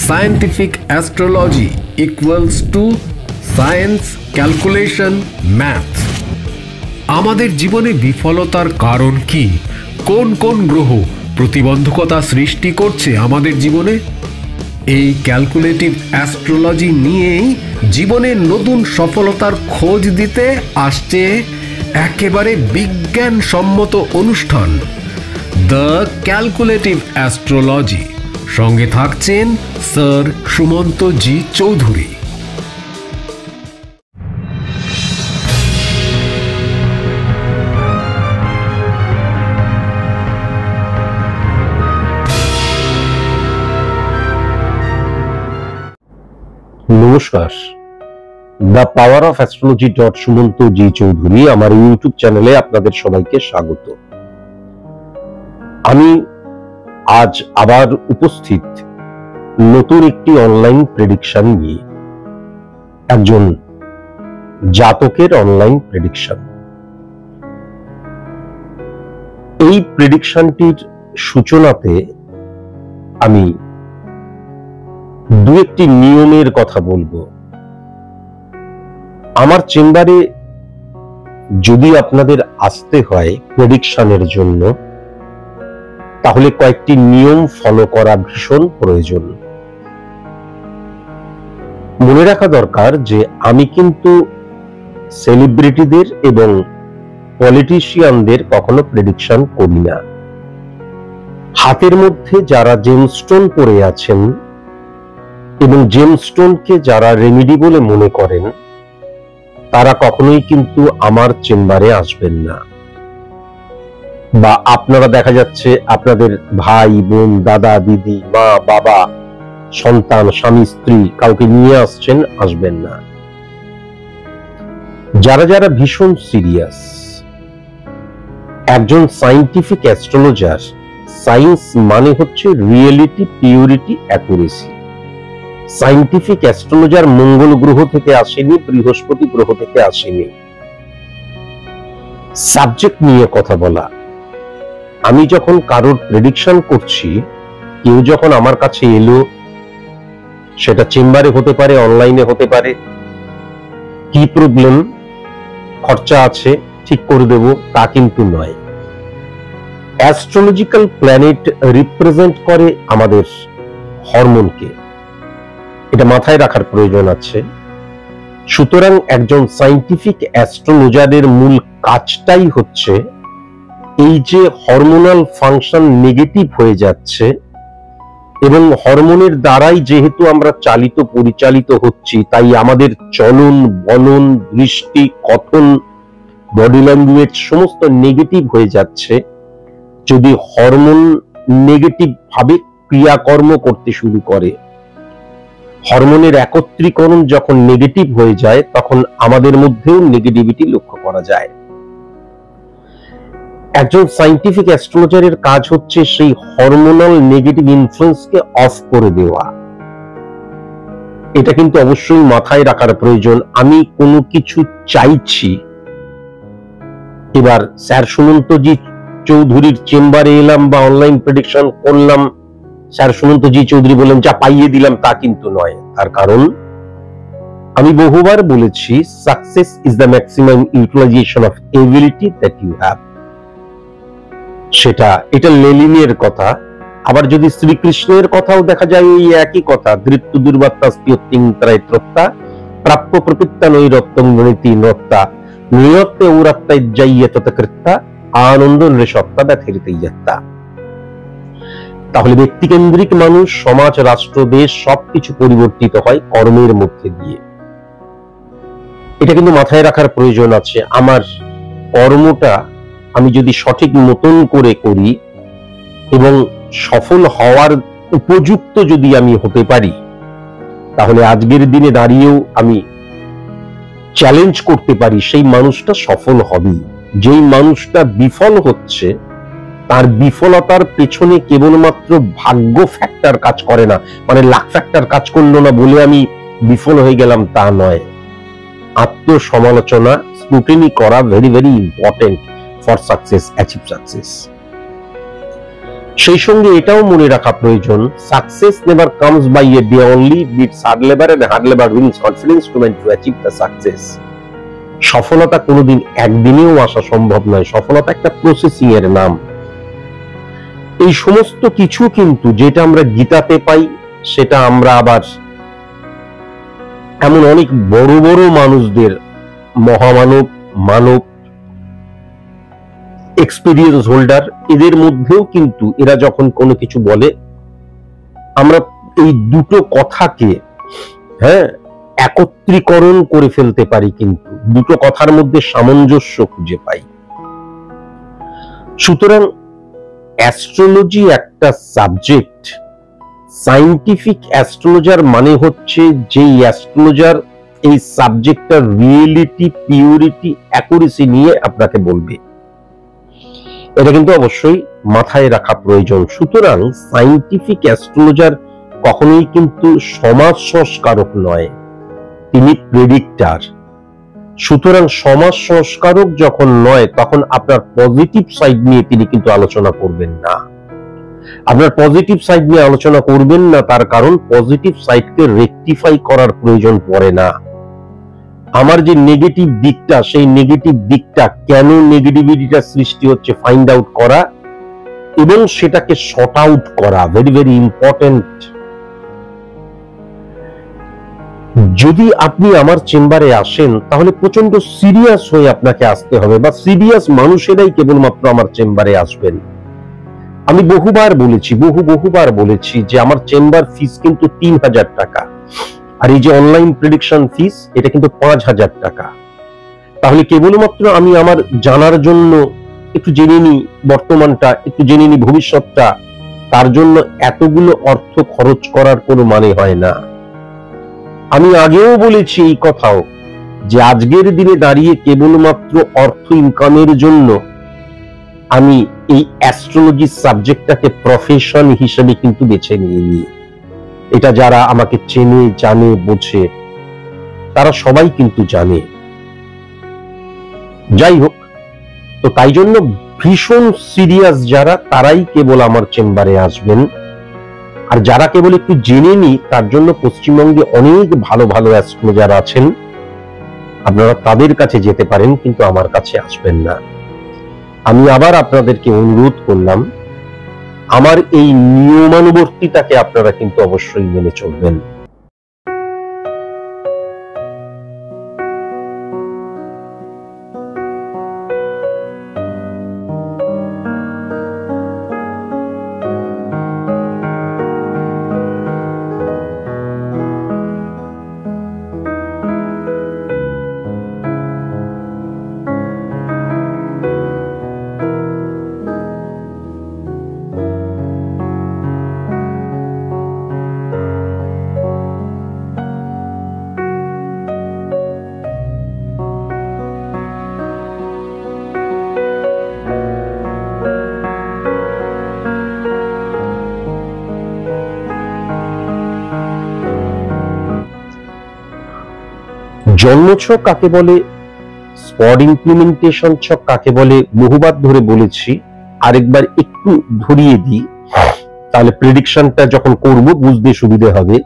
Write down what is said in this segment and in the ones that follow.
Scientific astrology equals to science, calculation, math. আমাদের জীবনে বিফলতার কারণ কি? কোন কোন গ্রহ প্রতিবন্ধকতা সৃষ্টি করছে আমাদের জীবনে? এই ক্যালকুলেটিভ অ্যাস্ট্রোলজি নিয়েই জীবনের নতুন সফলতার খোঁজ দিতে আসছে একেবারে বিজ্ঞানসম্মত অনুষ্ঠান দ্য ক্যালকুলেটিভ অ্যাস্ট্রোলজি। সঙ্গে থাকছেন স্যার সুমন্ত জি চৌধুরী। নমস্কার, the power of astrology Sumanta ji Chowdhury আমার ইউটিউব চ্যানেলে আপনাদের সবাইকে স্বাগত। আমি আজ আবার উপস্থিত নতুন একটি অনলাইন প্রেডিকশন নিয়ে, একজন জাতকের অনলাইন প্রেডিকশন। এই প্রেডিকশনটির সূচনাতে আমি দু একটি নিয়মের কথা বলবো। আমার চেম্বারে যদি আপনাদের আসতে হয় প্রেডিকশনের জন্য, তাহলে কয়েকটি নিয়ম ফলো করা ভীষণ প্রয়োজন। মনে রাখা দরকার যে আমি কিন্তু সেলিব্রিটিদের এবং পলিটিশিয়ানদের কখনো প্রেডিকশন করি না। হাতের মধ্যে যারা জেমস্টোন পরে আছেন এবং জেমস্টোনকে যারা রেমেডি বলে মনে করেন, তারা কখনোই কিন্তু আমার চেম্বারে আসবেন না। বা আপনারা দেখা যাচ্ছে আপনাদের ভাই বোন, দাদা দিদি, মা বাবা, সন্তান, স্বামী স্ত্রী কাউকে নিয়ে আসছেন, আসবেন না। যারা যারা ভীষণ সিরিয়াস, একজন সায়েন্টিফিক অ্যাস্ট্রোলজার, সায়েন্স মানে হচ্ছে reality, purity, accuracy. Scientific astrologer মঙ্গল গ্রহ থেকে আসেনি, বৃহস্পতি গ্রহ থেকে আসেনি। সাবজেক্ট নিয়ে কথা বলা। আমি যখন কারোর প্রেডিকশন করছি, কেউ যখন আমার কাছে এলো, সেটা চেম্বারে হতে পারে, অনলাইনে হতে পারে, কি প্রবলেম, খরচা আছে, ঠিক করে দেব, তা কিন্তু নয়। অ্যাস্ট্রোলজিক্যাল প্ল্যানেট রিপ্রেজেন্ট করে আমাদের হরমোনকে, এটা মাথায় রাখার প্রয়োজন আছে। সুতরাং একজন সায়েন্টিফিক অ্যাস্ট্রোলজারের মূল কাজটাই হচ্ছে এই যে হরমোনাল ফাংশন নেগেটিভ হয়ে যাচ্ছে, এবং হরমোনের দ্বারাই যেহেতু আমরা চালিত পরিচালিত হচ্ছি, তাই আমাদের চলন বলন, দৃষ্টি, কথন, বডি ল্যাঙ্গুয়েজ সমস্ত নেগেটিভ হয়ে যাচ্ছে। যদি হরমোন নেগেটিভ ভাবে ক্রিয়াকর্ম করতে শুরু করে, হরমোনের একত্রীকরণ যখন নেগেটিভ হয়ে যায়, তখন আমাদের মধ্যেও নেগেটিভিটি লক্ষ্য করা যায়। একজন সায়েন্টিফিক অ্যাস্ট্রোলজারের কাজ হচ্ছে সেই হরমোনাল নেগেটিভ ইনফ্লুয়েন্সকে অফ করে দেওয়া। এটা কিন্তু অবশ্যই মাথায় রাখার প্রয়োজন। আমি কোনো কিছু চাইছি, এবার স্যার সুমন্ত জি চৌধুরীর চেম্বারে এলাম বা অনলাইন প্রেডিকশন করলাম, স্যার সুমন্ত জি চৌধুরী বললেন যা পাইয়ে দিলাম, তা কিন্তু নয়। তার কারণ আমি বহুবার বলেছি, success is the maximum utilization of ability that you have. এটা লেনিনের কথা। আবার যদি শ্রীকৃষ্ণের কথাও দেখা যায়, এই একই কথা, দৃপ্ত দুর্বাত্তা প্রাপ্য প্রকৃত্তা নৈরত্তং নীতি নত্তা নিয়ত্তে ঔরাত্তা ইজ্জাইয়তকৃত্তা আনন্দ নৃসত্তা ব্যথিরিতইয়ত্তা। তাহলে ব্যক্তিকেন্দ্রিক মানুষ, সমাজ, রাষ্ট্র, দেশ সবকিছু পরিবর্তিত হয় কর্মের মধ্যে দিয়ে। এটা কিন্তু মাথায় রাখার প্রয়োজন আছে। আমার কর্মটা আমি যদি সঠিক মতন করে করি এবং সফল হওয়ার উপযুক্ত যদি আমি হতে পারি, তাহলে আজকের দিনে দাঁড়িয়েও আমি চ্যালেঞ্জ করতে পারি সেই মানুষটা সফল হবেই। যেই মানুষটা বিফল হচ্ছে, তার বিফলতার পেছনে কেবলমাত্র ভাগ্য ফ্যাক্টর কাজ করে না, মানে লাক ফ্যাক্টর কাজ করলো না বলে আমি বিফল হয়ে গেলাম, তা নয়। আত্মসমালোচনা, স্ক্রুটিনি করা very very important for success, achieve success. সেই সঙ্গে এটাও মনে রাখা প্রয়োজন, success never comes by a day only, beats hard labour and hard labour wins confidence to achieve the success. সফলতা কোনোদিন একদিনেও আসা সম্ভব নয়, সফলতা একটা প্রসেসিং এর নাম। এই সমস্ত কিছু কিন্তু যেটা আমরা গীতাতে পাই, সেটা আমরা আবার এমন অনেক বড় বড় মানুষদের, মহামানব, মানব, এক্সপেরিয়েন্স হোল্ডার, এদের মধ্যেও কিন্তু এরা যখন কোনো কিছু বলে, আমরা এই দুটো কথাকে একত্রীকরণ করে ফেলতে পারি, কিন্তু দুটো কথার মধ্যে সামঞ্জস্য খুঁজে পাই। সুতরাং অ্যাস্ট্রোলজি একটা সাবজেক্ট। সায়েন্টিফিক অ্যাস্ট্রোলজার মানে হচ্ছে যেই অ্যাস্ট্রোলজার এই সাবজেক্টটার রিয়েলিটি, পিউরিটি, অ্যাকুরেসি নিয়ে আপনাকে বলবে। এটা কিন্তু অবশ্যই মাথায় রাখা প্রয়োজন। সুতরাং সায়েন্টিফিক অ্যাস্ট্রোলজার কখনোই কিন্তু সমাজ সংস্কারক নয়, তিনি প্রেডিক্টর। সুতরাং সমাজ সংস্কারক যখন নয়, তখন আপনার পজিটিভ সাইড নিয়ে তিনি কিন্তু আলোচনা করবেন না। আপনার পজিটিভ সাইড নিয়ে আলোচনা করবেন না, তার কারণ পজিটিভ সাইডকে রেকটিফাই করার প্রয়োজন পড়ে না। আমার যে নেগেটিভ দিকটা, সেই নেগেটিভ দিকটা কেন নেগেটিভিটিটা সৃষ্টি হচ্ছে ফাইন্ড আউট করা এবং সেটাকে শর্ট আউট করা, ভেরি ভেরি ইম্পর্টেন্ট। যদি আপনি আমার চেম্বারে আসেন, তাহলে প্রচন্ড সিরিয়াস হয়ে আপনাকে আসতে হবে, বা সিরিয়াস মানুষেরাই কেবলমাত্র আমার চেম্বারে আসবেন। আমি বহুবার বলেছি যে আমার চেম্বার ফিস কিন্তু 3000 টাকা, আর এই যে অনলাইন প্রেডিকশন ফিস, এটা কিন্তু 5000 টাকা। তাহলে কেবলমাত্র আমি আমার জানার জন্য একটু জেনে নিই বর্তমানটা, একটু জেনে নিই ভবিষ্যৎটা, তার জন্য এতগুলো অর্থ খরচ করার কোনো মানে হয় না। আমি আগেও বলেছি এই কথাও, যে আজকের দিনে দাঁড়িয়ে কেবলমাত্র অর্থ ইনকামের জন্য আমি এই অ্যাস্ট্রোলজি সাবজেক্টটাকে প্রফেশন হিসেবে কিন্তু বেছে নিইনি। এটা যারা আমাকে চেনে, জানে, বোঝে, তারা সবাই কিন্তু জানে। যাই হোক, তো তাই জন্য ভীষণ সিরিয়াস যারা, তারাই কেবল আমার চেম্বারে আসবেন। আর যারা কেবল একটু জেনে নি, তার জন্য পশ্চিমবঙ্গে অনেক ভালো ভালো অ্যাস্ট্রোলজার আছেন, আপনারা তাদের কাছে যেতে পারেন, কিন্তু আমার কাছে আসবেন না। আমি আবার আপনাদেরকে অনুরোধ করলাম, আমার এই নিয়মানুবর্তিতাকে আপনারা কিন্তু অবশ্যই মেনে চলবেন। জন্মছক কাকে বলে, স্পট ইমপ্লিমেন্টেশন ছক কাকে বলে, বহুবার ধরে বলেছি, আরেকবার একটু ধরিয়ে দিই, তাহলে প্রেডিকশনটা যখন করব বুঝতে সুবিধা হবে।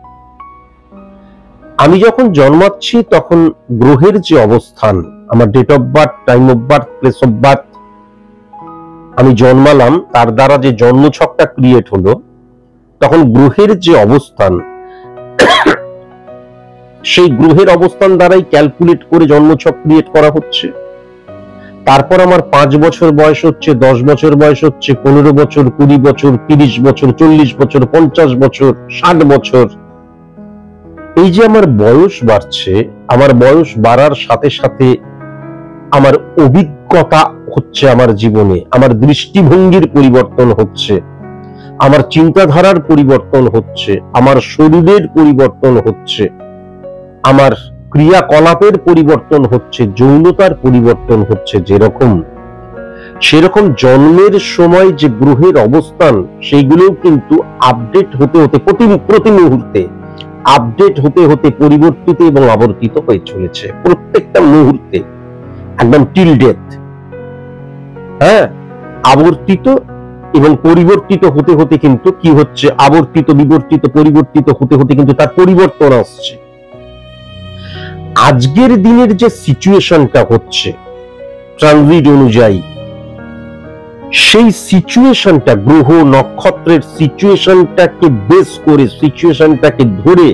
আমি যখন জন্মাচ্ছি, তখন গ্রহের যে অবস্থান, আমার date of birth, time of birth, place of birth, আমি জন্মালাম, তার দ্বারা যে জন্মছকটা ক্রিয়েট হলো, তখন গ্রহের যে অবস্থান, সেই গ্রহের অবস্থান দ্বারাই ক্যালকুলেট করে জন্মছক ক্রিয়েট করা হচ্ছে। তারপর আমার 5 বছর বয়স হচ্ছে, 10 বছর বয়স হচ্ছে, 15 বছর, 20 বছর, 30 বছর, 40 বছর, 50 বছর, 60 বছর। এই যে আমার বয়স বাড়ছে, আমার বয়স বাড়ার সাথে সাথে আমার অভিজ্ঞতা হচ্ছে, আমার জীবনে আমার দৃষ্টিভঙ্গির পরিবর্তন হচ্ছে, আমার চিন্তাধারার পরিবর্তন হচ্ছে, আমার শরীরের পরিবর্তন হচ্ছে, আমার ক্রিয়াকলাপের পরিবর্তন হচ্ছে, যৌনতার পরিবর্তন হচ্ছে। যেরকম সেরকম জন্মের সময় যে গ্রহের অবস্থান, সেইগুলোও কিন্তু আপডেট হতে হতে প্রতি মুহূর্তে আপডেট হতে হতে পরিবর্তিত এবং আবর্তিত হয়ে চলেছে, প্রত্যেকটা মুহূর্তে, একদম টিল ডেথ। আবর্তিত এবং পরিবর্তিত হতে হতে কিন্তু কি হচ্ছে, আবর্তিত বিবর্তিত পরিবর্তিত হতে হতে কিন্তু তার পরিবর্তন আসছে। আজকের দিনের যে সিচুয়েশনটা হচ্ছে ট্রানজিট অনুযায়ী, সেই সিচুয়েশনটা গ্রহ নক্ষত্রের সিচুয়েশনটাকে বেস করে, সিচুয়েশনটাকে ধরে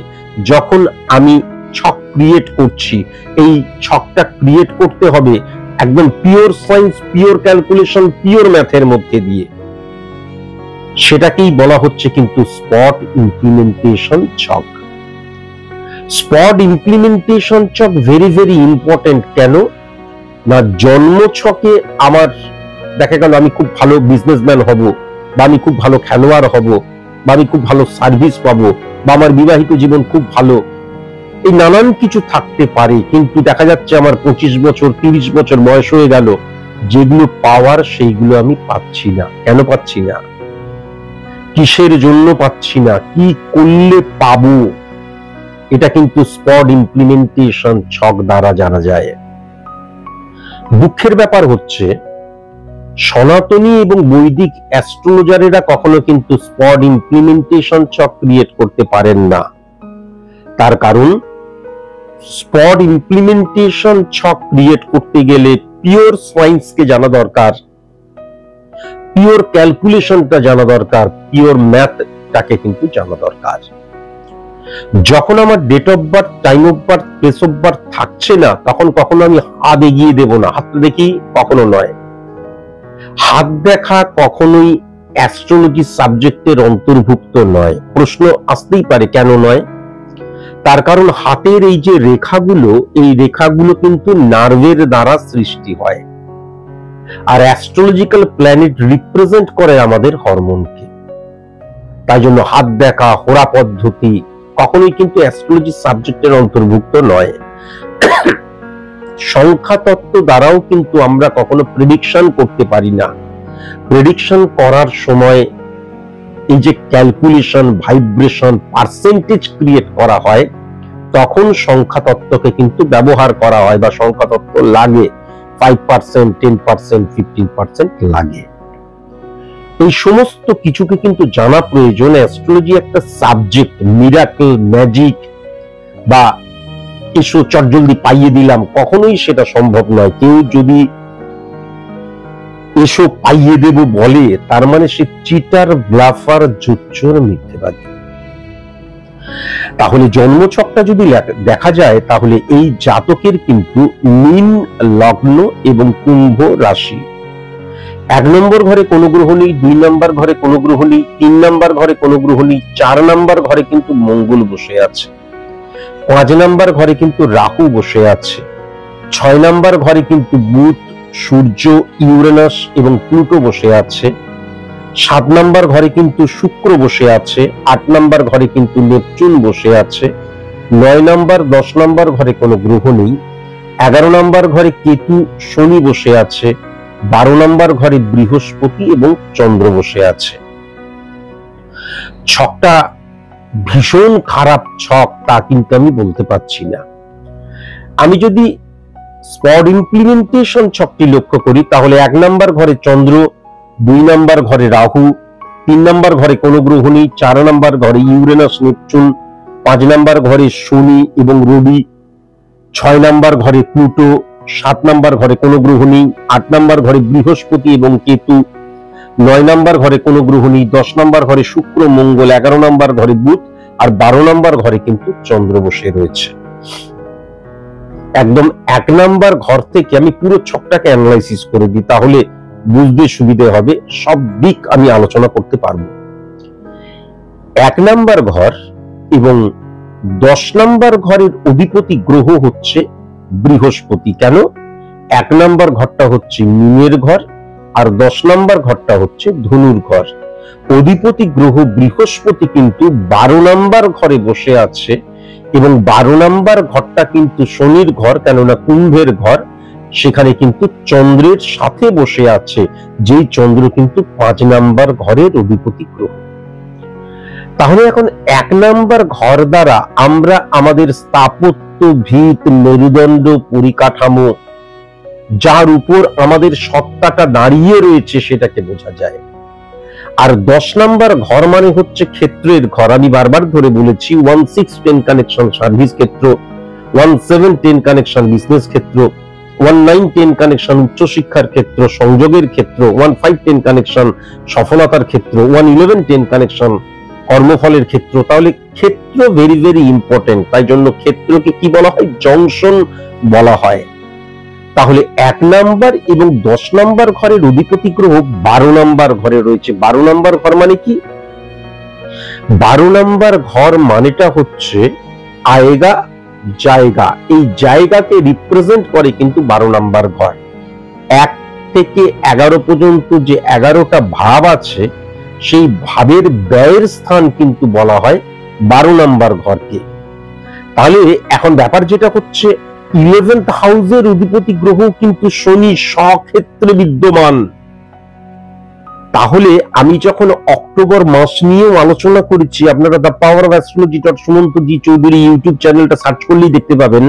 যখন আমি ছক ক্রিয়েট করছি, এই ছকটা ক্রিয়েট করতে হবে একদম pure science, pure calculation, pure ম্যাথের মধ্যে দিয়ে। সেটাকেই বলা হচ্ছে কিন্তু স্পট ইমপ্লিমেন্টেশন ছক। স্পট ইমপ্লিমেন্টেশন ছক ভেরি ভেরি ইম্পর্টেন্ট। কেন না, জন্ম ছকে আমার দেখা গেল আমি খুব ভালো বিজনেসম্যান হব, বা আমি খুব ভালো খেলোয়াড় হব, বা আমি খুব ভালো সার্ভিস পাবো, বা আমার বিবাহিত জীবন খুব ভালো, এই নানান কিছু থাকতে পারে। কিন্তু দেখা যাচ্ছে আমার 25 বছর 30 বছর বয়স হয়ে গেল, যেগুলো পাওয়ার সেইগুলো আমি পাচ্ছি না। কেন পাচ্ছি না, কিসের জন্য পাচ্ছি না, কি করলে পাবো, এটা কিন্তু স্পট ইমপ্লিমেন্টেশন ছক দ্বারা জানা যায়। দুঃখের ব্যাপার হচ্ছে সনাতনী এবং বৈদিক অ্যাস্ট্রোলজারেরা কখনো কিন্তু স্পট ইমপ্লিমেন্টেশন ছক ক্রিয়েট করতে পারেন না। তার কারণ স্পট ইমপ্লিমেন্টেশন ছক ক্রিয়েট করতে গেলে পিওর সায়েন্সকে জানা দরকার, পিওর ক্যালকুলেশনটা জানা দরকার, পিওর ম্যাথটাকে কিন্তু জানা দরকার। যখন আমার date of birth, time of birth, place of birth থাকছে না, তখন কখনো আমি হাত এগিয়ে দেব না। হাত দেখি কখনো নয়। হাত দেখা কখনোই অ্যাস্ট্রোলজি সাবজেক্টের অন্তর্ভুক্ত নয়। প্রশ্ন আসতেই পারে কেন নয়, তার কারণ হাতের এই যে রেখাগুলো, এই রেখাগুলো কিন্তু নার্ভের দ্বারা সৃষ্টি হয়, আর অ্যাস্ট্রোলজিক্যাল প্ল্যানেট রিপ্রেজেন্ট করে আমাদের হরমোনকে। তাই জন্য হাত দেখা, হোরা পদ্ধতি কখনোই কিন্তু অ্যাস্ট্রোলজি সাবজেক্টের অন্তর্ভুক্ত নয়। সংখ্যা তত্ত্ব দ্বারাও কিন্তু আমরা কখনো প্রেডিকশন করতে পারি না। প্রেডিকশন করার সময় এই যে ক্যালকুলেশন, ভাইব্রেশন, পার্সেন্টেজ ক্রিয়েট করা হয়, তখন সংখ্যা তত্ত্বকে কিন্তু ব্যবহার করা হয়, বা সংখ্যা তত্ত্ব লাগে। 5%, 10%, 15% লাগে। এই সমস্ত কিছুকে কিন্তু জানা প্রয়োজন। অ্যাস্ট্রোলজি একটা সাবজেক্ট, মিরাকেল, ম্যাজিক বা এসো চটজলদি পাইয়ে দিলাম, কখনোই সেটা সম্ভব নয়। কেউ যদি এসো পাইয়ে দেব বলে, তার মানে সে চিটার, ব্লাফার, জুচ্চোর, মিথ্যেবাদী। তাহলে জন্মছকটা যদি দেখা যায়, তাহলে এই জাতকের কিন্তু মীন লগ্ন এবং কুম্ভ রাশি। 1 নম্বর ঘরে কোনো গ্রহ নেই, 2 নম্বর ঘরে কোনো গ্রহ নেই, 3 নম্বর ঘরে কোনো গ্রহ নেই, 4 নম্বর ঘরে কিন্তু মঙ্গল বসে আছে, 5 নম্বর ঘরে কিন্তু রাহু বসে আছে, 6 নম্বর ঘরে কিন্তু বুধ, সূর্য, ইউরেনাস এবং প্লুটো বসে আছে, 7 নম্বর ঘরে কিন্তু শুক্র বসে আছে, 8 নম্বর ঘরে কিন্তু নেপচুন বসে আছে, 9 নম্বর 10 নম্বর ঘরে কোনো গ্রহ নেই, 11 নম্বর ঘরে কেতু, শনি বসে আছে, 12 নম্বর ঘরে বৃহস্পতি এবং চন্দ্র বসে আছে। ছকটা ভীষণ খারাপ ছক তা কিন্তু আমি বলতে পারছি না। আমি যদি স্পট ইমপ্লিমেন্টেশন ছকটি লক্ষ্য করি, তাহলে 1 নম্বর ঘরে চন্দ্র, 2 নম্বর ঘরে রাহু, 3 নম্বর ঘরে কোনো গ্রহ নেই, 4 নম্বর ঘরে ইউরেনাস, নেপচুন, 5 নম্বর ঘরে শনি এবং রবি, 6 নম্বর ঘরে প্লুটো, 7 নম্বর ঘরে কোনো গ্রহ নেই, 8 নম্বর ঘরে বৃহস্পতি এবং কেতু, 9 নম্বর ঘরে কোনো গ্রহ নেই, 10 নম্বর ঘরে শুক্র, মঙ্গল, 11 নম্বর ঘরে বুধ, আর 12 নম্বর ঘরে কিন্তু চন্দ্র বসে রয়েছে। একদম 1 নম্বর ঘর থেকে আমি পুরো ছকটাকে অ্যানালাইসিস করে দিই, তাহলে বুঝতে সুবিধে হবে, সব দিক আমি আলোচনা করতে পারবো। 1 নম্বর ঘর এবং 10 নম্বর ঘরের অধিপতি গ্রহ হচ্ছে বৃহস্পতি। কেন? 1 নম্বর ঘরটা হচ্ছে মীনের ঘর, আর 10 নম্বর ঘরটা হচ্ছে ধনুর ঘর। অধিপতি গ্রহ বৃহস্পতি কিন্তু 12 নম্বর ঘরে বসে আছে, এবং 12 নম্বর ঘরটা কিন্তু শনির ঘর, কেননা কুম্ভের ঘর। সেখানে কিন্তু চন্দ্রের সাথে বসে আছে, যেই চন্দ্র কিন্তু 5 নম্বর ঘরের অধিপতি গ্রহ। তাহলে এখন 1 নম্বর ঘর দ্বারা আমরা আমাদের স্থাপত্য, ভিত, মেরুদণ্ড, পরিকাঠামো, যার উপর আমাদের সত্তাটা দাঁড়িয়ে রয়েছে, সেটাকে বোঝা যায়। আর 10 নাম্বার ঘর মানে হচ্ছে ক্ষেত্রের ঘর। আমি বারবার ধরে বলেছি 1610 কানেকশন সার্ভিস ক্ষেত্র, 1710 কানেকশন বিজনেস ক্ষেত্র, 1910 কানেকশন উচ্চশিক্ষার ক্ষেত্র, সংযোগের ক্ষেত্র, 1510 কানেকশন সফলতার ক্ষেত্র, 1110 কানেকশন কর্মফলের ক্ষেত্র। তাহলে ক্ষেত্র ভেরি ভেরি ইম্পর্টেন্ট, তাই জন্য ক্ষেত্রকে কি বলা হয়? জংশন বলা হয়। তাহলে 1 নাম্বার এবং 10 নাম্বার ঘরের অধিপতি গ্রহ 12 নাম্বার ঘরে রয়েছে। 12 নাম্বার ঘর মানে কি? 12 নাম্বার ঘর মানেটা হচ্ছে আয়েগা জায়গা। এই জায়গাকে রিপ্রেজেন্ট করে কিন্তু 12 নাম্বার ঘর। 1 থেকে 11 পর্যন্ত যে 11টা ভাব আছে, সেই ভাবের ব্যয়ের স্থান কিন্তু বলা হয় 12 নাম্বার ঘরকে। তাহলে এখন ব্যাপার যেটা হচ্ছে, 11th হাউসের অধিপতি গ্রহ কিন্তু শনি স্বক্ষেত্রে বিদ্যমান। তাহলে আমি যখন অক্টোবর মাস নিয়েও আলোচনা করেছি, আপনারা the power of astrology সুমন্তজি Chowdhury YouTube চ্যানেলটা সার্চ করলেই দেখতে পাবেন।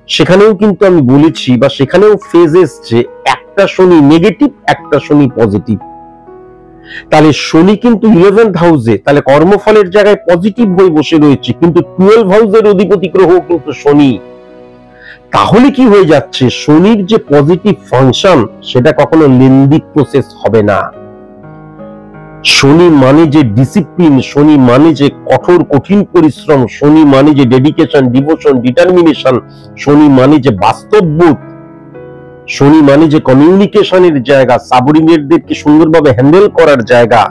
সেখানেও কিন্তু আমি বলেছি, বা সেখানেও ফেজ এসছে, একটা শনি নেগেটিভ, একটা শনি পজিটিভ। তাহলে শনি কিন্তু 11th হাউসে, তাহলে কর্মফলের জায়গায় পজিটিভ হয়ে বসে রয়েছে, কিন্তু 12 হাউসের অধিপতি গ্রহ কিন্তু শনি। তাহলে কি হয়ে যাচ্ছে? শনির যে পজিটিভ ফাংশন, সেটা কখনো লেন্দি প্রসেস হবে না। শনি মানে যে ডিসিপ্লিন, শনি মানে যে কঠোর কঠিন পরিশ্রম, শনি মানে যে ডেডিকেশন, ডিভোশন, ডিটারমিনেশন, শনি মানে যে বাস্তববোধ, শনি মানে যে কমিউনিকেশনের জায়গা, সাবঅর্ডিনেটদেরকে সুন্দরভাবে হ্যান্ডেল করার জায়গা।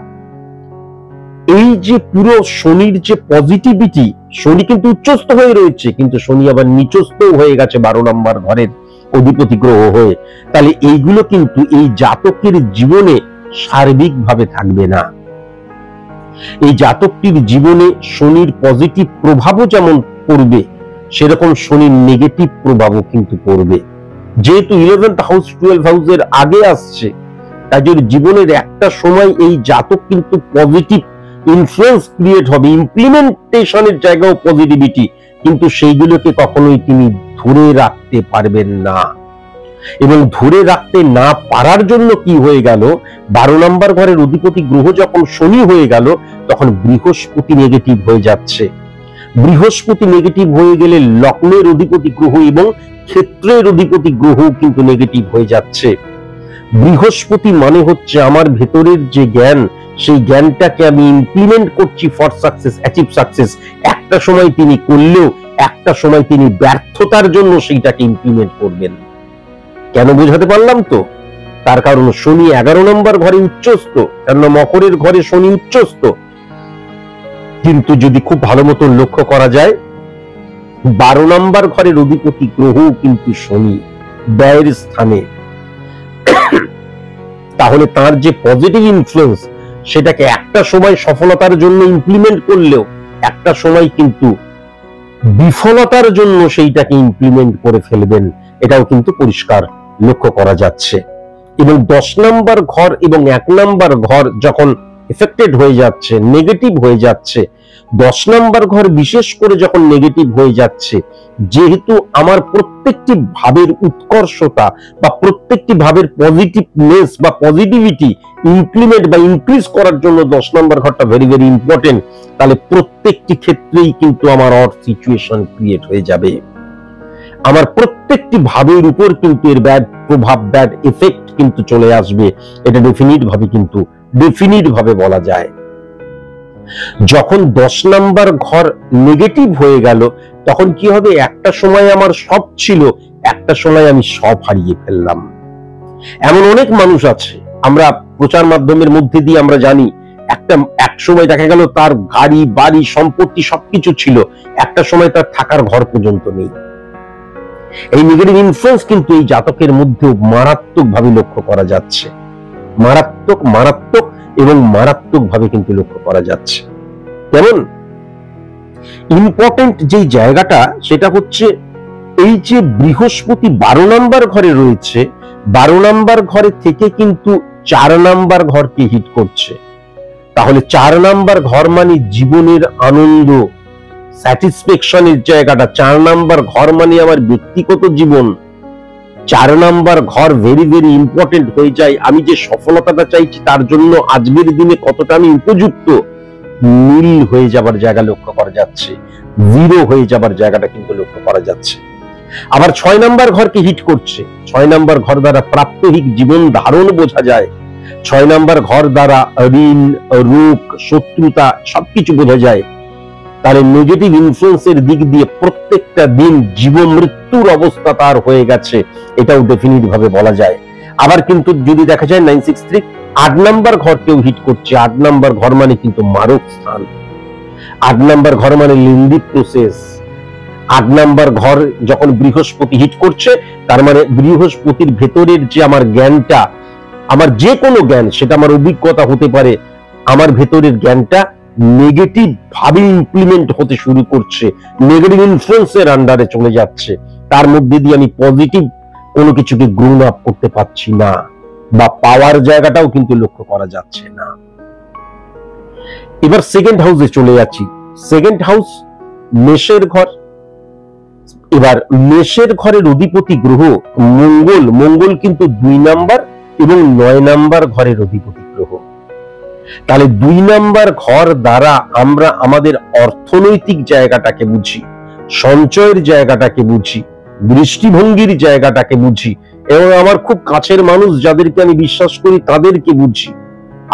এই যে পুরো শনির যে পজিটিভিটি, শনি কিন্তু উচ্চস্থ হয়ে রয়েছে, কিন্তু শনি আবার নিচস্থ হয়ে গেছে 12 নাম্বার ঘরের অধিপতি গ্রহ হয়ে। তাহলে এইগুলো কিন্তু এই জাতকের জীবনে সার্বিকভাবে থাকবে না। এই জাতকটির জীবনে শনির পজিটিভ প্রভাবও যেমন পড়বে, সেরকম শনির নেগেটিভ প্রভাবও কিন্তু পড়বে। যেহেতু 11th হাউস 12 হাউসের আগে আসছে, তাই জন্য জীবনের একটা সময় এই জাতক কিন্তু পজিটিভ ইনফ্লুয়েন্স ক্রিয়েট হবে, ইমপ্লিমেন্টেশনের জায়গাও পজিটিভিটি, কিন্তু সেইগুলোকে কখনোই তিনি ধরে রাখতে পারবেন না। এবং ধরে রাখতে না পারার জন্য কি হয়ে গেল? 12 নাম্বার ঘরের অধিপতি গ্রহ যখন শনি হয়ে গেল, তখন বৃহস্পতি নেগেটিভ হয়ে যাচ্ছে। বৃহস্পতি নেগেটিভ হয়ে গেলে লগ্নের অধিপতি গ্রহ এবং ক্ষেত্রের অধিপতি গ্রহ কিন্তু নেগেটিভ হয়ে যাচ্ছে। বৃহস্পতি মানে হচ্ছে আমার ভেতরের যে জ্ঞান, সেই জ্ঞানটাকে আমি ইমপ্লিমেন্ট করছি ফর সাকসেস, অ্যাচিভ সাকসেস। একটা সময় তিনি করলেও একটা সময় তিনি ব্যর্থতার জন্য সেইটাকে ইমপ্লিমেন্ট করবেন। কেন বোঝাতে পারলাম তো? তার কারণ শনি 11 নম্বর ঘরে উচ্চস্থ, কেন মকরের ঘরে শনি উচ্চস্থ। কিন্তু যদি খুব ভালো মতো লক্ষ্য করা যায়, 12 নম্বর ঘরের অধিপতি গ্রহ কিন্তু শনি ব্যয়ের স্থানে। তাহলে তার যে পজিটিভ ইনফ্লুয়েন্স, সেটাকে একটা সময় সফলতার জন্য ইমপ্লিমেন্ট করলেও একটা সময় কিন্তু বিফলতার জন্য সেইটাকে ইমপ্লিমেন্ট করে ফেলবেন, এটাও কিন্তু পরিষ্কার লক্ষ্য করা যাচ্ছে। এবং 10 নাম্বার ঘর এবং 1 নাম্বার ঘর যখন এফেক্টেড হয়ে যাচ্ছে, নেগেটিভ হয়ে যাচ্ছে, 10 নাম্বার ঘর বিশেষ করে যখন নেগেটিভ হয়ে যাচ্ছে, যেহেতু আমার প্রত্যেকটি ভাবের উৎকর্ষতা বা প্রত্যেকটি ভাবের পজিটিভনেস বা পজিটিভিটি ইমপ্লিমেন্ট বা ইনক্রিজ করার জন্য 10 নাম্বার ঘরটা ভেরি ভেরি ইম্পর্টেন্ট। তাহলে প্রত্যেকটি ক্ষেত্রেই কিন্তু আমার অড সিচুয়েশন ক্রিয়েট হয়ে যাবে। আমার প্রত্যেকটি ভাবের উপর কিন্তু এর ব্যাড প্রভাব, ব্যাড এফেক্ট কিন্তু চলে আসবে। এটা ডেফিনিট ভাবে বলা যায়। যখন 10 নাম্বার ঘর নেগেটিভ হয়ে গেল, তখন কি হবে? একটা সময় আমার সব ছিল, একটা সময় আমি সব হারিয়ে ফেললাম। এমন অনেক মানুষ আছে, আমরা প্রচার মাধ্যমের মধ্যে দিয়ে আমরা জানি, এক সময় দেখা গেল তার গাড়ি বাড়ি সম্পত্তি সবকিছু ছিল, একটা সময় তার থাকার ঘর পর্যন্ত নেই। এই নেগেটিভ ইনফ্লুয়েন্স কিন্তু এই জাতকের মধ্যে মারাত্মক ভাবে লক্ষ্য করা যাচ্ছে। মারাত্মক এবং মারাত্মক ভাবে কিন্তু লক্ষ্য করা যাচ্ছে। কেমন ইম্পর্টেন্ট যে জায়গাটা, সেটা হচ্ছে এই যে বৃহস্পতি 12 নাম্বার ঘরে রয়েছে, 12 নাম্বার ঘরে থেকে কিন্তু 4 নাম্বার ঘরকে হিট করছে। তাহলে 4 নাম্বার ঘর মানে জীবনের আনন্দ, স্যাটিসফ্যাকশনের জায়গাটা। 4 নাম্বার ঘর মানে আমার ব্যক্তিগত জীবন, 4 নাম্বার ঘর ভেরি ভেরি ইম্পর্টেন্ট হয়ে যায়। আমি যে সফলতাটা চাইছি তার জন্য আজকের দিনে কতটা আমি উপযুক্ত, নীল হয়ে যাবার জায়গা লক্ষ্য করা যাচ্ছে, 0 হয়ে যাবার জায়গাটা কিন্তু লক্ষ্য করা যাচ্ছে। আবার 6 নাম্বার ঘরকে হিট করছে। 6 নাম্বার ঘর দ্বারা প্রাত্যহিক জীবন ধারণ বোঝা যায়। 6 নাম্বার ঘর দ্বারা ঋণ, রোগ, শত্রুতা সবকিছু বোঝা যায়। তার নেগেটিভ ইনফ্লুয়েন্সের দিক দিয়ে প্রত্যেকটা দিন জীবন মৃত্যুর অবস্থা তার হয়ে গেছে, এটাও ডেফিনিট ভাবে বলা যায়। আবার কিন্তু যদি দেখা যায় 963 8 নাম্বার ঘরকেও হিট করছে। 8 নাম্বার ঘর মানে কিন্তু মারক স্থান। 8 নাম্বার ঘর মানে লিন্দি প্রসেস। 8 নাম্বার ঘর যখন বৃহস্পতি হিট করছে, তার মানে বৃহস্পতির ভেতরের যে আমার জ্ঞানটা, আমার যে কোনো জ্ঞান, সেটা আমার অভিজ্ঞতা হতে পারে, আমার ভেতরের জ্ঞানটা নেগেটিভ ভাবে ইমপ্লিমেন্ট হতে শুরু করছে, নেগেটিভ ইনফ্লুয়েন্সের আন্ডারে চলে যাচ্ছে। তার মধ্যে দিয়ে আমি পজিটিভ কোনো কিছুকে গ্রোন আপ করতে পারছি না, বা পাওয়ার জায়গাটাও কিন্তু লক্ষ্য করা যাচ্ছে না। এবার সেকেন্ড হাউসে চলে যাচ্ছি। সেকেন্ড হাউস মেষের ঘর। এবার মেষের ঘরের অধিপতি গ্রহ মঙ্গল। মঙ্গল কিন্তু 2 নাম্বার এবং 9 নাম্বার ঘরের অধিপতি গ্রহ। তাহলে 2 নাম্বার ঘর দ্বারা আমরা আমাদের অর্থনৈতিক জায়গাটাকে বুঝি, সঞ্চয়ের জায়গাটাকে বুঝি, দৃষ্টিভঙ্গির জায়গাটাকে বুঝি, এবং আমার খুব কাছের মানুষ যাদেরকে আমি বিশ্বাস করি তাদেরকে বুঝি।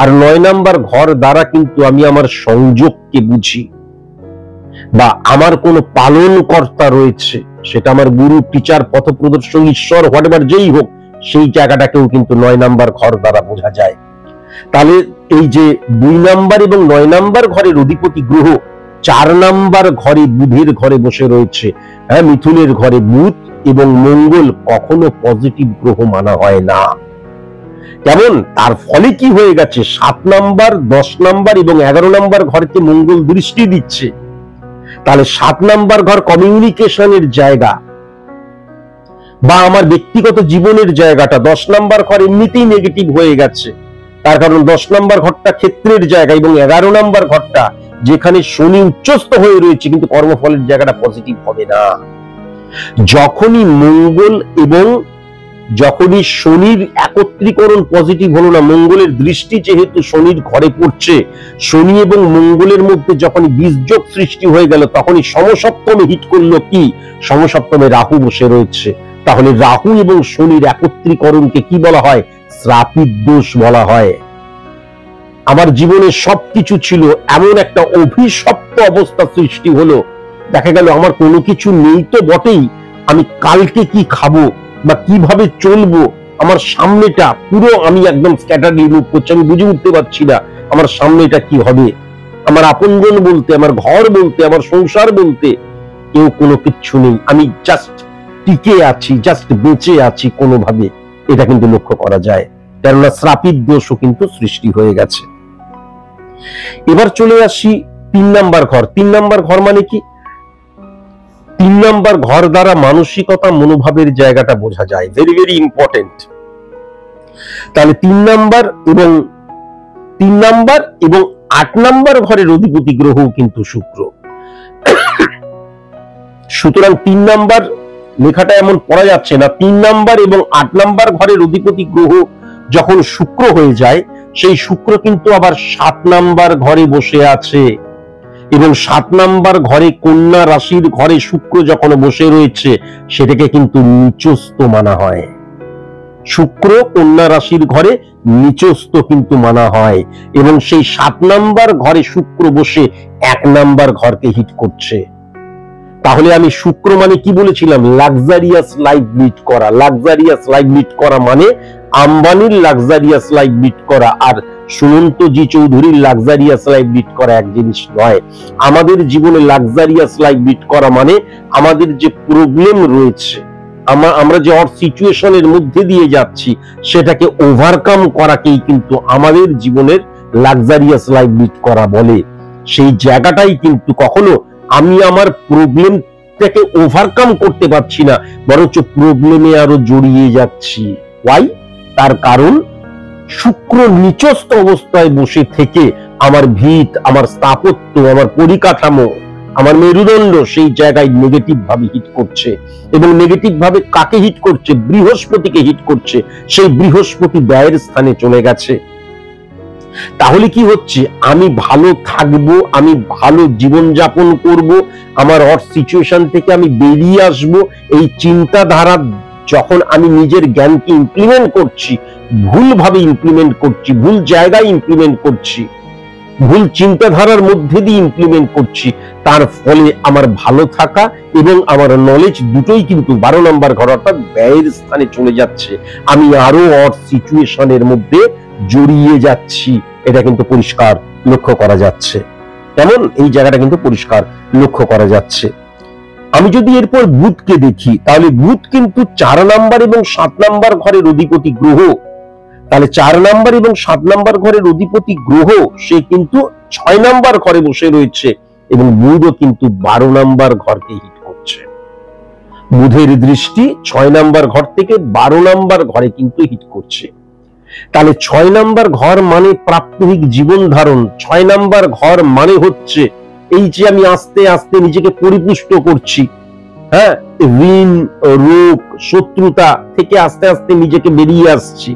আর 9 নাম্বার ঘর দ্বারা কিন্তু আমি আমার সংযোগকে বুঝি, বা আমার কোনো পালন কর্তা রয়েছে, সেটা আমার গুরু, টিচার, পথপ্রদর্শক, ঈশ্বর, হোয়াটএভার যেই হোক, সেই জায়গাটাকেও কিন্তু 9 নাম্বার ঘর দ্বারা বোঝা যায়। তাহলে এই যে 2 নাম্বার এবং 9 নাম্বার ঘরের অধিপতি গ্রহ 4 নাম্বার ঘরে বুধের ঘরে বসে রয়েছে। হ্যাঁ, মিথুনের ঘরে বুধ এবং মঙ্গল কখনো পজিটিভ গ্রহ মানা হয় না। কেমন? তার ফলে কি হয়ে গেছে, 7 নাম্বার, 10 নাম্বার এবং 11 নাম্বার ঘরকে মঙ্গল দৃষ্টি দিচ্ছে। তাহলে 7 নাম্বার ঘর কমিউনিকেশনের জায়গা বা আমার ব্যক্তিগত জীবনের জায়গাটা, 10 নাম্বার ঘর এমনিতেই নেগেটিভ হয়ে গেছে। তার কারণ 10 নাম্বার ঘরটা ক্ষেত্রের জায়গা এবং 11 নাম্বার ঘরটা যেখানে শনি উচ্চস্থ হয়ে রয়েছে, কিন্তু কর্মফলের জায়গাটা পজিটিভ হবে না। যখনই মঙ্গল এবং যখনই শনির একত্রীকরণ পজিটিভ হলো না, মঙ্গলের দৃষ্টি যেহেতু শনির ঘরে পড়ছে, শনি এবং মঙ্গলের মধ্যে যখন বীজযোগ সৃষ্টি হয়ে গেল, তখনই সমসপ্তমে হিট করলো কি, সমসপ্তমে রাহু বসে রয়েছে। তাহলে রাহু এবং শনির একত্রীকরণকে কি বলা হয়? শ্রাপিত দোষ বলা হয়। আমার জীবনে সবকিছু ছিল, এমন একটা অভিশপ্ত অবস্থা সৃষ্টি হলো, দেখা গেল আমার কোনো কিছু নেই তো বটেই, আমি কালকে কি খাবো বা কিভাবে চলবো, আমার সামনেটা পুরো আমি একদম স্ক্যাটারলি মুভ করছি, আমি বুঝে উঠতে পারছি না আমার সামনেটা কি হবে। আমার আপনজন বলতে, আমার ঘর বলতে, আমার সংসার বলতে কেউ কোনো কিচ্ছু নেই, আমি জাস্ট টিকে আছি, জাস্ট বেঁচে আছি কোনোভাবে। এটা কিন্তু লক্ষ্য করা যায়, কেননা শ্রাপিত দোষও কিন্তু সৃষ্টি হয়ে গেছে। এবার চলে আসি 3 নাম্বার ঘর। 3 নাম্বার ঘর মানে কি? 3 নাম্বার ঘর দ্বারা মানসিকতা, মনোভাবের জায়গাটা বোঝা যায়, ভেরি ভেরি ইম্পর্টেন্ট। তাহলে 3 নাম্বার এবং 8 নাম্বার ঘরের অধিপতি গ্রহ কিন্তু শুক্র। সুতরাং 3 নাম্বার লেখাটা এমন পড়া যাচ্ছে না। 3 নাম্বার এবং 8 নাম্বার ঘরের অধিপতি গ্রহ যখন শুক্র হয়ে যায়, সেই শুক্র কিন্তু আবার 7 নাম্বার ঘরে বসে আছে, এবং 7 নাম্বার ঘরে কন্যা রাশির ঘরে শুক্র যখন বসে রয়েছে, সেটাকে কিন্তু নিচস্থ মানা হয়। শুক্র কন্যা রাশির ঘরে নিচস্থ কিন্তু মানা হয়, এবং সেই 7 নাম্বার ঘরে শুক্র বসে 1 নাম্বার ঘরকে হিট করছে। তাহলে আমি শুক্র মানে কি বলেছিলাম? লাক্সারিয়াস লাইফ লিড করা। লাক্সারিয়াস লাইফ লিড করা মানে আম্বানির লাক্সারিয়াস লাইফ লিড করা আর সুমন্ত জি চৌধুরীর লাক্সারিয়াস লাইফ লিড করা এক জিনিস নয়। আমাদের জীবনে লাক্সারিয়াস লাইফ লিড করা মানে আমাদের যে প্রবলেম রয়েছে, আমরা যে সিচুয়েশনের মধ্যে দিয়ে যাচ্ছি, সেটাকে ওভারকাম করাকেই কিন্তু আমাদের জীবনের লাক্সারিয়াস লাইফ লিড করা বলে। সেই জায়গাটাই কিন্তু কখনো আমি আমার প্রবলেমটাকে ওভারকাম করতে পারছি না, বরঞ্চ প্রবলেমে আরো জড়িয়ে যাচ্ছি। ওয়াই? তার কারণ শুক্র নিচস্থ অবস্থায় বসে থেকে আমার ভিত, আমার স্থাপত্য, আমার পরিকাঠামো, আমার মেরুদণ্ড সেই জায়গায় নেগেটিভ ভাবে হিট করছে, এবং নেগেটিভ ভাবে কাকে হিট করছে? বৃহস্পতিকে হিট করছে। সেই বৃহস্পতি ব্যয়ের স্থানে চলে গেছে। তাহলে কি হচ্ছে? আমি ভালো থাকবো, আমি ভালো জীবনযাপন করব, আমার অর্থ সিচুয়েশন থেকে আমি বেরিয়ে আসব, এই চিন্তাধারা যখন আমি নিজের জ্ঞানকে ইমপ্লিমেন্ট করছি, ভুলভাবে ইমপ্লিমেন্ট করছি, ভুল জায়গায় ইমপ্লিমেন্ট করছি, ভুল চিন্তাধারার মধ্যে দিয়ে ইমপ্লিমেন্ট করছি, তার ফলে আমার ভালো থাকা এবং আমার নলেজ দুটোই কিন্তু 12 নম্বর ঘর অর্থাৎ ব্যয়ের স্থানে চলে যাচ্ছে। আমি আরো অড সিচুয়েশনের মধ্যে জড়িয়ে যাচ্ছি, এটা কিন্তু পরিষ্কার লক্ষ্য করা যাচ্ছে। কেমন? এই জায়গাটা কিন্তু পরিষ্কার লক্ষ্য করা যাচ্ছে। আমি যদি এরপর বুধকে দেখি, তাহলে বুধ কিন্তু 4 নাম্বার এবং 7 নাম্বার ঘরের অধিপতি গ্রহ। তাহলে 4 নাম্বার এবং 7 নাম্বার ঘরের অধিপতি গ্রহ সে কিন্তু 6 নাম্বার ঘরে বসে রয়েছে, এবং বুধও কিন্তু 12 নাম্বার ঘরকে হিট করছে। বুধের দৃষ্টি 6 নাম্বার ঘর থেকে 12 নাম্বার ঘরে কিন্তু হিট করছে। তাহলে 6 নাম্বার ঘর মানে প্রাত্যহিক জীবন ধারণ। 6 নাম্বার ঘর মানে হচ্ছে এই যে আমি আস্তে আস্তে নিজেকে পরিপুষ্ট করছি, হ্যাঁ, ঋণ, রোগ, শত্রুতা থেকে আস্তে আস্তে নিজেকে বেরিয়ে আসছি,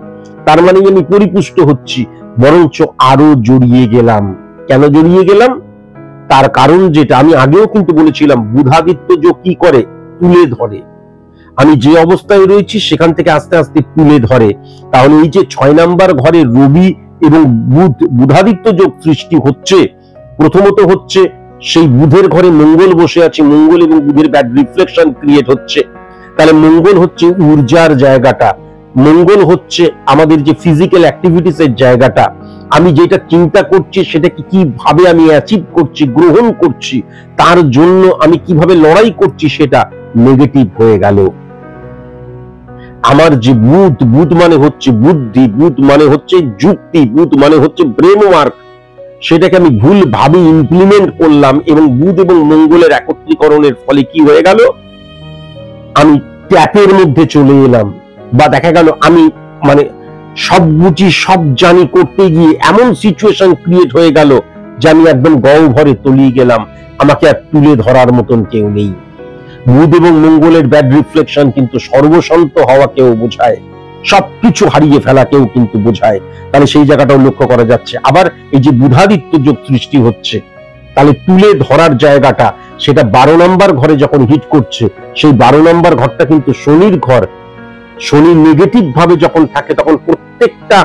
তার মানে আমি পরিপুষ্ট হচ্ছি, বরঞ্চ আরো জড়িয়ে গেলাম। কেন জড়িয়ে গেলাম? তার কারণ যেটা আমি আগেও কিন্তু বলেছিলাম, বুধাদিত্য যোগ কি করে? তুলে ধরে। আমি যে অবস্থায় রয়েছি সেখান থেকে আস্তে আস্তে তুলে ধরে। তাহলে এই যে 6 নাম্বার ঘরে রবি এবং বুধাদিত্য যোগ সৃষ্টি হচ্ছে, প্রথমত হচ্ছে সেই বুধের ঘরে মঙ্গল বসে আছে, মঙ্গল এবং বুধের ব্যাড রিফ্লেকশন ক্রিয়েট হচ্ছে। তাহলে মঙ্গল হচ্ছে ঊর্জার জায়গাটা, মঙ্গল হচ্ছে আমাদের যে ফিজিক্যাল অ্যাক্টিভিটিস এর জায়গাটা, আমি যেটা চিন্তা করছি সেটাকে কিভাবে আমি অ্যাচিভ করছি, গ্রহণ করছি, তার জন্য আমি কিভাবে লড়াই করছি, সেটা নেগেটিভ হয়ে গেল। আমার যে বুধ মানে হচ্ছে বুদ্ধি, বুধ মানে হচ্ছে যুক্তি, বুধ মানে হচ্ছে ব্রেন ওয়ার্ক, সেটাকে আমি ভুল ভাবে ইমপ্লিমেন্ট করলাম, এবং বুধ এবং মঙ্গলের একত্রীকরণের ফলে কি হয়ে গেল? আমি ট্যাপের মধ্যে চলে এলাম, বা দেখা গেল আমি মানে সব বুঝি সব জানি করতে গিয়ে এমন সিচুয়েশন ক্রিয়েট হয়ে গেল যে আমি একদম গহ্বরে তলিয়ে গেলাম, আমাকে আর তুলে ধরার মতন কেউ নেই। বুধ এবং মঙ্গলের ব্যাড রিফ্লেকশন কিন্তু সর্বশান্ত হওয়াকেও বোঝায়, সবকিছু হারিয়ে ফেলাকেও কিন্তু বোঝায়। তাহলে সেই জায়গাটাও লক্ষ্য করা যাচ্ছে। আবার এই যে বুধাদিত্য যোগ সৃষ্টি হচ্ছে, তাহলে তুলে ধরার জায়গাটা সেটা 12 নম্বর ঘরে যখন হিট করছে, সেই 12 নম্বর ঘরটা কিন্তু শনির ঘর। শনি নেগেটিভ ভাবে যখন থাকে তখন প্রত্যেকটা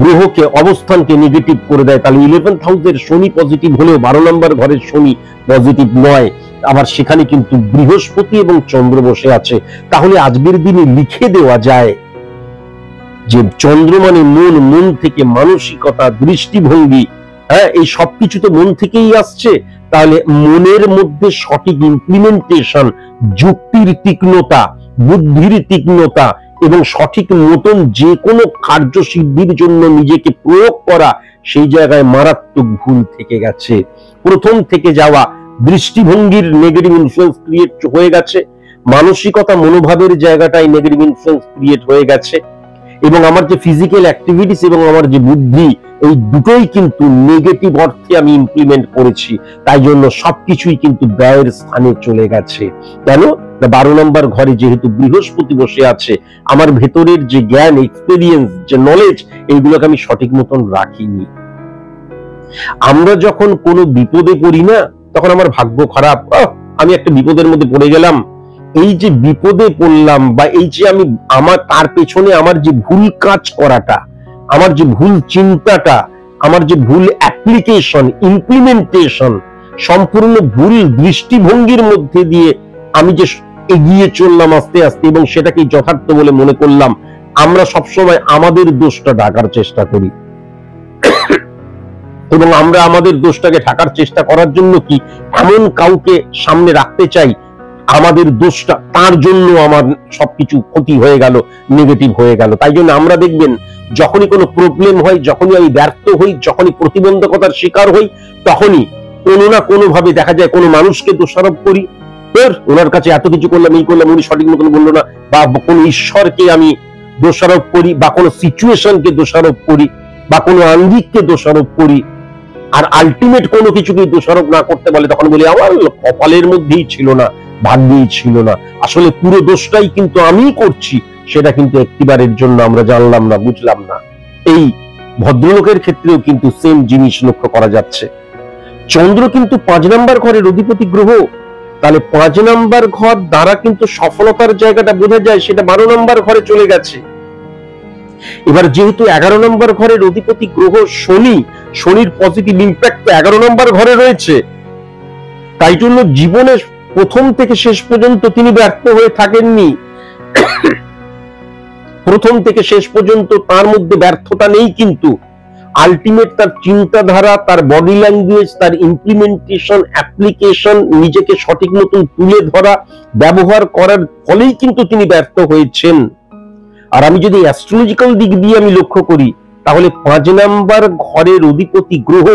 গ্রহকে, অবস্থানকে নেগেটিভ করে দেয়। তাহলে 11th হাউসের শনি পজিটিভ হলেও 12 নম্বর ঘরের শনি পজিটিভ নয়। আবার সেখানে কিন্তু বৃহস্পতি এবং চন্দ্র বসে আছে। তাহলে আজকের দিনে লিখে দেওয়া যায় যে চন্দ্র মানে মন, মন থেকে মানসিকতা, দৃষ্টিভঙ্গি, হ্যাঁ, এই সবকিছু তো মন থেকেই আসছে। তাহলে মনের মধ্যে সঠিক ইমপ্লিমেন্টেশন, যুক্তির তীক্ষ্ণতা, বুদ্ধির তীক্ষ্ণতা এবং সঠিক মতন যে কোনো কার্যসিদ্ধির জন্য নিজেকে প্রয়োগ করা, সেই জায়গায় মারাত্মক ভুল থেকে গেছে। প্রথম থেকে যাওয়া দৃষ্টিভঙ্গির নেগেটিভ ইনফ্লুয়েন্স ক্রিয়েট হয়ে গেছে, মানসিকতা, মনোভাবের জায়গাটাই নেগেটিভ ইনফ্লুয়েন্স ক্রিয়েট হয়ে গেছে, এবং আমার যে ফিজিক্যাল অ্যাক্টিভিটিস এবং আমার যে বুদ্ধি, এই দুটোই কিন্তু নেগেটিভ অর্থে আমি ইমপ্লিমেন্ট করেছি। তাই জন্য সবকিছুই কিন্তু ব্যয়ের স্থানে চলে গেছে। কেন? 12 নম্বর ঘরে যেহেতু বৃহস্পতি বসে আছে, আমার ভেতরের যে জ্ঞান, এক্সপেরিয়েন্স, যে নলেজ, এইগুলোকে আমি সঠিক মতন রাখিনি। আমরা যখন কোনো বিপদে পড়ি না, তখন আমার ভাগ্য খারাপ, আমি একটা বিপদের মধ্যে পড়ে গেলাম। এই যে বিপদে পড়লাম, বা এই যে আমি আমার তার পেছনে আমার যে ভুল কাজ করাটা, আমার যে ভুল চিন্তাটা, আমার যে ভুল অ্যাপ্লিকেশন, ইমপ্লিমেন্টেশন, সম্পূর্ণ ভুল দৃষ্টিভঙ্গির মধ্যে দিয়ে আমি যে এগিয়ে চললাম আস্তে আস্তে, এবং সেটাকে যথার্থ বলে মনে করলাম, আমরা সবসময় আমাদের দোষটা ঢাকার চেষ্টা করি, এবং আমরা আমাদের দোষটাকে ঢাকার চেষ্টা করার জন্য কি এমন কাউকে সামনে রাখতে চাই, আমাদের দোষটা, তার জন্য আমার সবকিছু ক্ষতি হয়ে গেল, নেগেটিভ হয়ে গেল। তাই জন্য আমরা দেখবেন যখনই কোনো প্রবলেম হয়, যখনই আমি ব্যর্থ হই, যখনই প্রতিবন্ধকতার শিকার হই, তখনই কোনো না কোনো ভাবে দেখা যায় কোনো মানুষকে দোষারোপ করি, ওনার কাছে এত কিছু করলাম, এই করলাম, উনি সঠিক মতন বললো না, বা কোনো ঈশ্বরকে আমি দোষারোপ করি, বা কোনো সিচুয়েশনকে দোষারোপ করি, বা কোনো আঙ্গিককে দোষারোপ করি। আর আলটিমেট কোনো কিছুকে দোষারোপ না করতে বলে, তখন বলি আমার কপালের মধ্যেই ছিল না, ভাগ্যেই ছিল না, আসলে পুরো দোষটাই কিন্তু আমি করছি, সেটা কিন্তু একটিবারের জন্য আমরা জানলাম না, বুঝলাম না। এই ভদ্রলোকের ক্ষেত্রেও কিন্তু সেম জিনিস লক্ষ্য করা যাচ্ছে। চন্দ্র কিন্তু 5 নম্বর ঘরের অধিপতি গ্রহ, তাহলে 5 নম্বর ঘর দ্বারা কিন্তু সফলতার জায়গাটা বোঝা যায়, সেটা 12 নম্বর ঘরে চলে গেছে। এবার যেহেতু 11 নম্বর ঘরের অধিপতি গ্রহ শনি, শনির পজিটিভ ইম্প্যাক্ট 11 নম্বর ঘরে রয়েছে, তাই জন্য জীবনে প্রথম থেকে শেষ পর্যন্ত তিনি ব্যর্থ হয়ে থাকেননি। প্রথম থেকে শেষ পর্যন্ত তার মধ্যে ব্যর্থতা নেই, কিন্তু আলটিমেট তার চিন্তাধারা, তার বডি ল্যাঙ্গুয়েজ, তার ইমপ্লিমেন্টেশন, অ্যাপ্লিকেশন, নিজেকে সঠিক মতন তুলে ধরা, ব্যবহার করার ফলেই কিন্তু তিনি ব্যর্থ হয়েছেন। আর আমি যদি অ্যাস্ট্রোলজিক্যাল দিক দিয়ে আমি লক্ষ্য করি, তাহলে 5 নম্বর ঘরের অধিপতি গ্রহ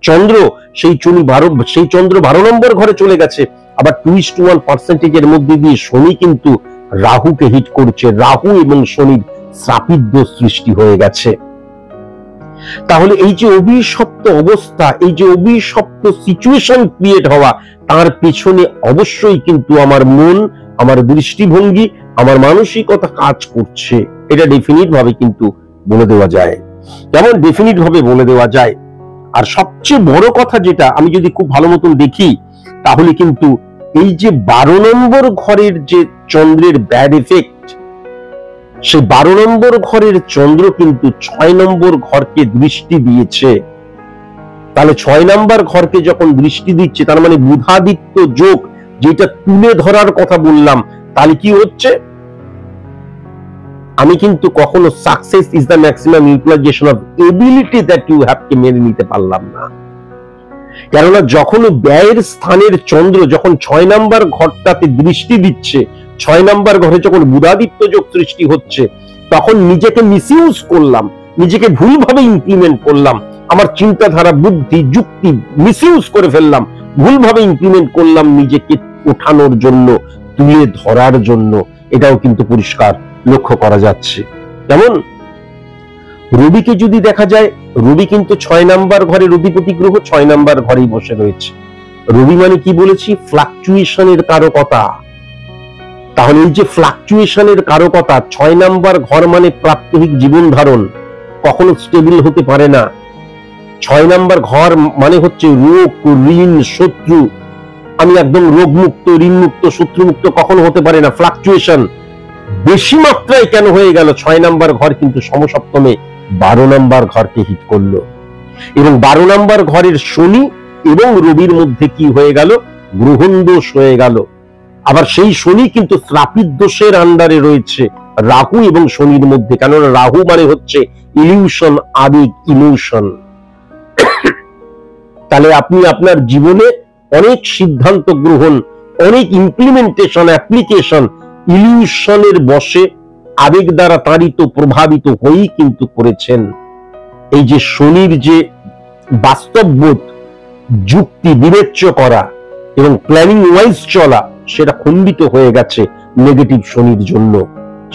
চন্দ্র, সেই চন্দ্র 12 নম্বর ঘরে চলে গেছে। আবার 2:1% মধ্যে দিয়ে শনি কিন্তু রাহুকে হিট করছে, রাহু এবং শনির শ্রাপিত সৃষ্টি হয়ে গেছে। তাহলে এই যে অভিশপ্ত অবস্থা, এই যে অভিশপ্ত সিচুয়েশন ক্রিয়েট হওয়া, তার পেছনে অবশ্যই কিন্তু আমার মন, আমার দৃষ্টিভঙ্গি, আমার মানসিকতা কাজ করছে, এটা ডেফিনিট ভাবে কিন্তু বলে দেওয়া যায়। কেমন ডেফিনিট ভাবে বলে দেওয়া যায়। আর সবচেয়ে বড় কথা যেটা আমি যদি খুব ভালো মতন দেখি, তাহলে কিন্তু এই যে 12 নম্বর ঘরের যে চন্দ্রের ব্যাড এফেক্ট, সে 12 নম্বর ঘরের চন্দ্র কিন্তু 6 নম্বর ঘরকে দৃষ্টি দিয়েছে। তাহলে 6 নম্বর ঘরকে যখন দৃষ্টি দিচ্ছে, তার মানে বুধাদিত্য যোগ, যেটা তুলে ধরার কথা বললাম, তাহলে কি হচ্ছে, আমি কিন্তু কখনো success is the maximum utilization of ability that you have কে মেনে নিতে পারলাম না। কেননা যখন ব্যয়ের স্থানের চন্দ্র যখন 6 নম্বর ঘরটাতে দৃষ্টি দিচ্ছে, 6 নম্বর ঘরে যখন বুধাদিত্য যোগ সৃষ্টি হচ্ছে, তখন নিজেকে মিসইউজ করলাম, নিজেকে ভুলভাবে ইমপ্লিমেন্ট করলাম, আমার চিন্তাধারা, বুদ্ধি, যুক্তি মিসইউজ করে ফেললাম, ভুলভাবে ইমপ্লিমেন্ট করলাম নিজেকে ওঠানোর জন্য, তুলে ধরার জন্য। এটাও কিন্তু পরিষ্কার লক্ষ্য করা যাচ্ছে। যেমন রবিকে যদি দেখা যায়, রবি কিন্তু 6 নম্বর ঘরের অধিপতি গ্রহ, 6 নম্বর ঘরেই বসে রয়েছে। রবি মানে কি বলেছি, ফ্লাকচুয়েশনের কারকতা। তাহলে এই যে ফ্লাকচুয়েশনের কারকতা, 6 নম্বর ঘর মানে প্রাত্যহিক জীবন ধারণ, কখনো স্টেবল হতে পারে না। 6 নম্বর ঘর মানে হচ্ছে রোগ, ঋণ, শত্রু। আমি একদম রোগমুক্ত, ঋণমুক্ত, শত্রুমুক্ত কখনো হতে পারে না। ফ্লাকচুয়েশন বেশি মাত্রায় কেন হয়ে গেল, 6 নম্বর ঘর কিন্তু সমসপ্তমে 12 নম্বর ঘরকে হিট করলো, এবং 12 নম্বর ঘরের শনি এবং রবির মধ্যে কি হয়ে গেল, গ্রহণ দোষ হয়ে গেল। আবার সেই শনি কিন্তু শ্রাপিত দোষের আন্ডারে রয়েছে রাহু এবং শনির মধ্যে, কেননা রাহু মানে হচ্ছে ইলিউশন, আবেগ, ইমোশন। তাহলে আপনি আপনার জীবনে অনেক সিদ্ধান্ত গ্রহণ, অনেক ইমপ্লিমেন্টেশন, অ্যাপ্লিকেশন ইলিউশনের বশে আবেগ দ্বারা তাড়িত, প্রভাবিত হয়েই কিন্তু করেছেন। এই যে শনির যে বাস্তববোধ, যুক্তি বিবেচ্য করা এবং প্ল্যানিং ওয়াইজ চলা, সেটা খণ্ডিত হয়ে গেছে নেগেটিভ শনির জন্য,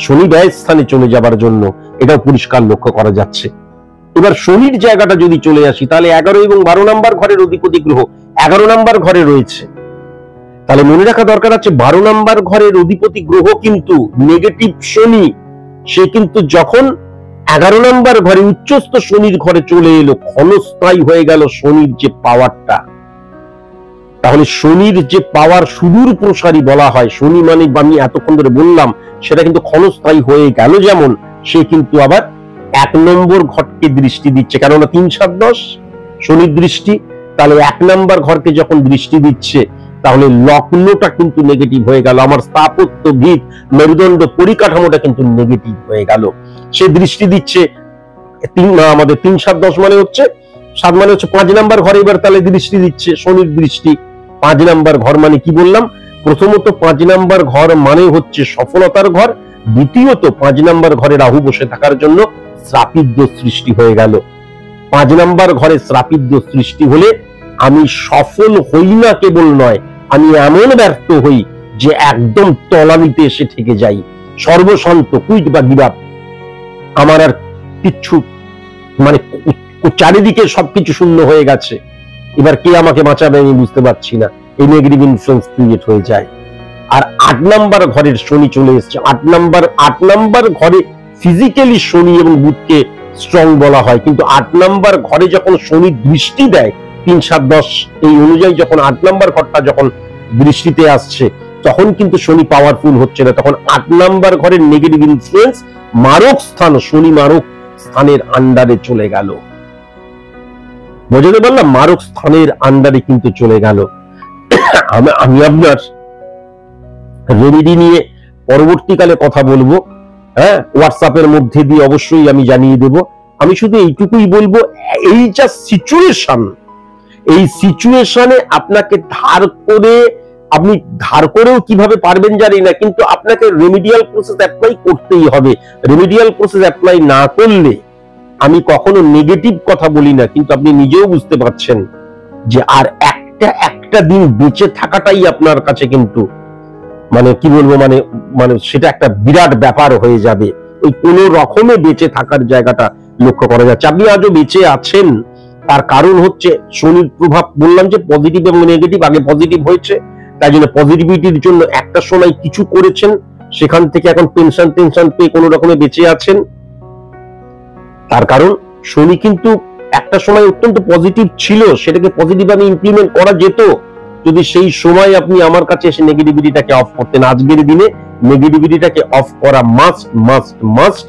শনি ব্যয় স্থানে চলে যাবার জন্য। এটাও পরিষ্কার লক্ষ্য করা যাচ্ছে। এবার শনির জায়গাটা যদি চলে আসি, তাহলে 11 এবং 12 নম্বর ঘরের অধিপতি গ্রহ 11 নম্বর ঘরে রয়েছে। তাহলে মনে রাখা দরকার আছে, 12 নম্বর ঘরের অধিপতি গ্রহ কিন্তু নেগেটিভ শনি, সে কিন্তু যখন 11 নম্বর ঘরে উচ্চস্থ শনির ঘরে চলে এলো, ক্ষণস্থায়ী হয়ে গেল শনির যে পাওয়ারটা। তাহলে শনির যে পাওয়ার সুদূর প্রসারী বলা হয়, শনি মানে আমি এতক্ষণ ধরে বললাম, সেটা কিন্তু ক্ষণস্থায়ী হয়ে গেল। যেমন সে কিন্তু আবার 1 নম্বর ঘরকে দৃষ্টি দিচ্ছে, কেননা 3, 7, 10 শনির দৃষ্টি। তাহলে 1 নম্বর ঘরকে যখন দৃষ্টি দিচ্ছে, তাহলে লগ্নটা কিন্তু নেগেটিভ হয়ে গেল, আমার স্থাপত্য, ভিত, মেরুদণ্ড, পরিকাঠামোটা কিন্তু নেগেটিভ হয়ে গেল। সে দৃষ্টি দিচ্ছে আমাদের 3, 7, 10 মানে হচ্ছে 7 মানে হচ্ছে 5 নম্বর ঘরে এবার তাহলে দৃষ্টি দিচ্ছে, শনির দৃষ্টি। 5 নম্বর ঘর মানে কি বললাম, প্রথমত 5 নম্বর ঘর মানে হচ্ছে সফলতার ঘর, দ্বিতীয়ত 5 নম্বর ঘরে রাহু বসে থাকার জন্য শ্রাপিত দোষ সৃষ্টি হয়ে গেল। 5 নম্বর ঘরে শ্রাপিত দোষ সৃষ্টি হলে আমি সফল হই না, কেবল নয়, আমি এমন ব্যর্থ হই যে একদম তলানিতে এসে ঠেকে যাই, সর্বশান্ত, কুইট বা গিভ আপ, আমার আর কিচ্ছু মানে ও চারিদিকে সবকিছু শূন্য হয়ে গেছে, এবার কে আমাকে বাঁচাবে আমি বুঝতে পারছি না, এই নেগেটিভ ইনফ্লুয়েন্স ক্রিয়েট হয়ে যায়। আর 8 নাম্বার ঘরের শনি চলে এসছে। 8 নাম্বার ঘরে ফিজিক্যালি শনি এবং বুধকে স্ট্রং বলা হয়, কিন্তু 8 নাম্বার ঘরে যখন শনি দৃষ্টি দেয় 3, 7, 10 এই অনুযায়ী যখন 8 নাম্বার ঘরটা যখন দৃষ্টিতে আসছে তখন কিন্তু শনি পাওয়ারফুল হচ্ছে না, তখন 8 নাম্বার ঘরের নেগেটিভ ইনফ্লুয়েন্স মারক স্থান, শনি মারক স্থানের আন্ডারে চলে গেল। বুঝতে পারলাম? মারক স্থানের আন্ডারে কিন্তু চলে গেল। আমি আপনার রেমেডি নিয়ে পরবর্তীকালে কথা বলবো, হ্যাঁ, হোয়াটসঅ্যাপের মধ্যে দিয়ে অবশ্যই আমি জানিয়ে দেব। আমি শুধু এইটুকুই বলবো, এই যা সিচুয়েশন, এই সিচুয়েশনে আপনাকে আপনি ধার করেও কিভাবে পারবেন জানি না, কিন্তু আপনাকে রেমেডিয়াল প্রসেস অ্যাপ্লাই করতেই হবে। রেমেডিয়াল প্রসেস অ্যাপ্লাই না করলে, আমি কখনো নেগেটিভ কথা বলি না, কিন্তু আপনি নিজেও বুঝতে পারছেন যে আর একটা দিন বেঁচে থাকাটাই আপনার কাছে কিন্তু মানে কি বলবো, মানে সেটা একটা বিরাট ব্যাপার হয়ে যাবে। ওই কোনো রকমে বেঁচে থাকার জায়গাটা লক্ষ্য করা যাচ্ছে। আপনি আজও বেঁচে আছেন, তার কারণ হচ্ছে শনির প্রভাব। বললাম যে পজিটিভ এবং নেগেটিভ, আগে পজিটিভ হয়েছে, তাই জন্য পজিটিভিটির জন্য একটা সময় কিছু করেছেন, সেখান থেকে এখন টেনশন পেয়ে কোনো রকমে বেঁচে আছেন। তার কারণ শনি কিন্তু একটা সময় অত্যন্ত পজিটিভ ছিল, সেটাকে পজিটিভ আমি ইমপ্লিমেন্ট করা যেত যদি সেই সময় আপনি আমার কাছে এসে নেগেটিভিটিটাকে অফ করতেন। আজকের দিনে নেগেটিভিটিটাকে অফ করা মাস্ট,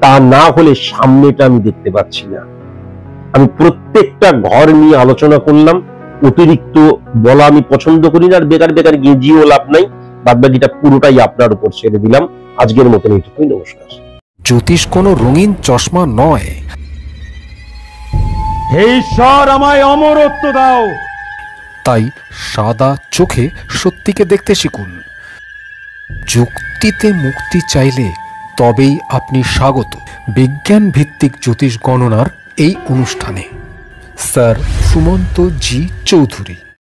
তা না হলে সামনেটা আমি দেখতে পাচ্ছি না। আমি প্রত্যেকটা ঘর নিয়ে আলোচনা করলাম, অতিরিক্ত বলা আমি পছন্দ করি না, আর বেকার গেঁজিও লাভ নাই। বাদবাকিটা পুরোটাই আপনার উপর ছেড়ে দিলাম। আজকের মতন এইটুকুই, নমস্কার। জ্যোতিষ কোনো রঙিন চশমা নয়। হে ঈশ্বর, আমায় অমরত্ব দাও। তাই সাদা চোখে সত্যিকে দেখতে শিখুন। যুক্তিতে মুক্তি চাইলে তবেই আপনি স্বাগত বিজ্ঞান ভিত্তিক জ্যোতিষ গণনার এই অনুষ্ঠানে। স্যার সুমন্ত জি চৌধুরী।